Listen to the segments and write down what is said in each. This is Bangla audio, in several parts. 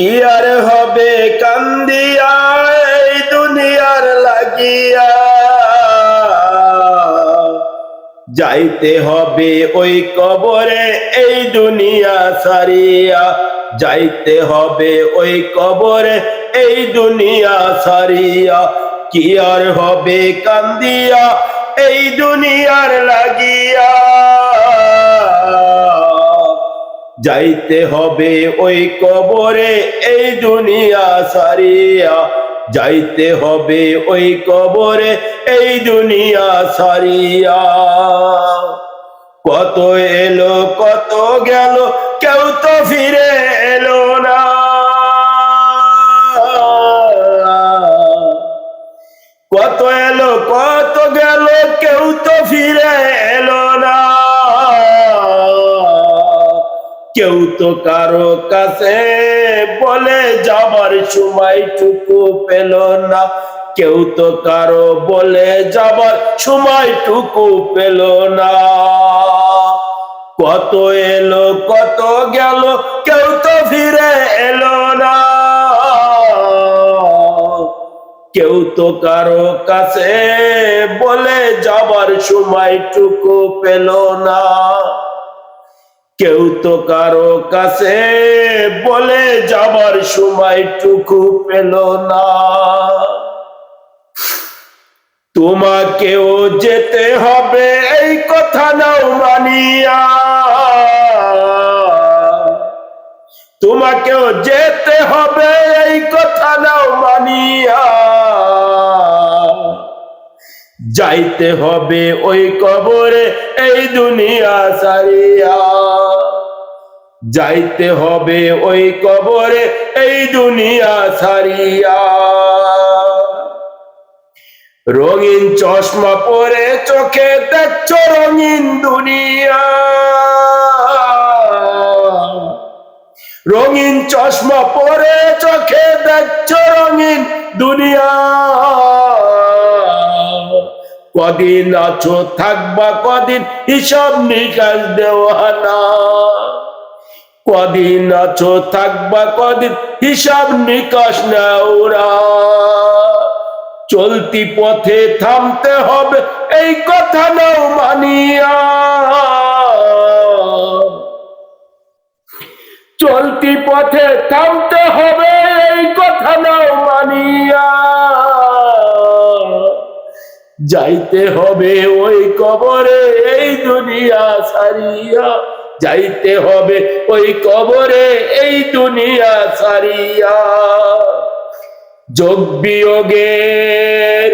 কি আর হবে কান্দিয়া এই দুনিয়ার লাগিয়া, যাইতে হবে ওই কবরে এই দুনিয়া ছাড়িয়া, যাইতে হবে ওই কবরে এই দুনিয়া ছাড়িয়া। কি আর হবে কান্দিয়া এই দুনিয়ার লাগিয়া, যাইতে হবে ওই কবরে এই দুনিয়া ছাড়িয়া, যাইতে হবে ওই কবরে এই দুনিয়া ছাড়িয়া। কত এলো কত গেল কেউ তো ফিরে এলো না, কত এলো কত গেল কেউ তো ফিরে এলো না। কেউ তো কারো কাছে বলে যাবার সময়টুকু পেল না, কেউ তো কারো বলে যাবার সময়টুকু পেল না। কত এলো কত গেল কেউ তো ফিরে এলো না, কেউ তো কারো কাছে বলে যাবার সময়টুকু পেল না, কেউ তো কারো কাছে বলে যাবার সময়টুকু পেল না। তোমাকেও যেতে হবে এই কথা নাও মানিয়া, তোমাকেও যেতে হবে এই কথা নাও মানিয়া, যাইতে হবে ওই কবরে এই দুনিয়া ছাড়িয়া, যাইতে হবে ওই কবরে এই দুনিয়া ছাড়িয়া। রঙিন চশমা পরে চোখে দেখছো রঙিন দুনিয়া, রঙিন চশমা পরে চোখে দেখছো রঙিন দুনিয়া। কদিন আছো থাকবা কদিন হিসাব নিকাশ দেওয়ানা, কদিন আছো থাকবা কদিন হিসাব নিকাশ নেওরা। চলতি পথে থামতে হবে এই কথা নাও মানিয়া, চলতি পথে থামতে হবে এই কথা নাও মানিয়া, যাইতে হবে ওই কবরে এই দুনিয়া ছাড়িয়া, যাইতে হবে ওই কবরে এই দুনিয়া ছাড়িয়া। যোগ বিয়োগের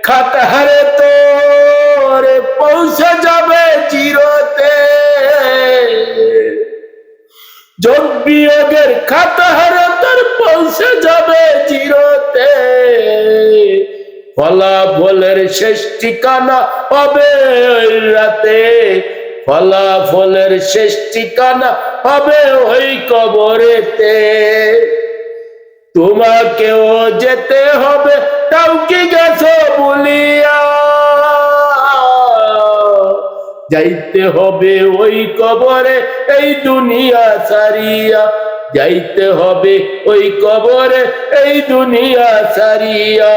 খাতারে তোরে পৌঁছে যাবে জিরোতে, যোগ বিয়োগের খাতারে তোর পৌঁছে যাবে জিরোতে। ফলাফলের শেষ ঠিকানা হবে ওই রাতে, ফলাফলের শেষ ঠিকানা হবে ওই কবরেতে। তোমাকেও যেতে হবে তাও কি গেছো বলিয়া, যাইতে হবে ওই কবরে এই দুনিয়া ছাড়িয়া, যাইতে হবে ওই কবরে এই দুনিয়া ছাড়িয়া।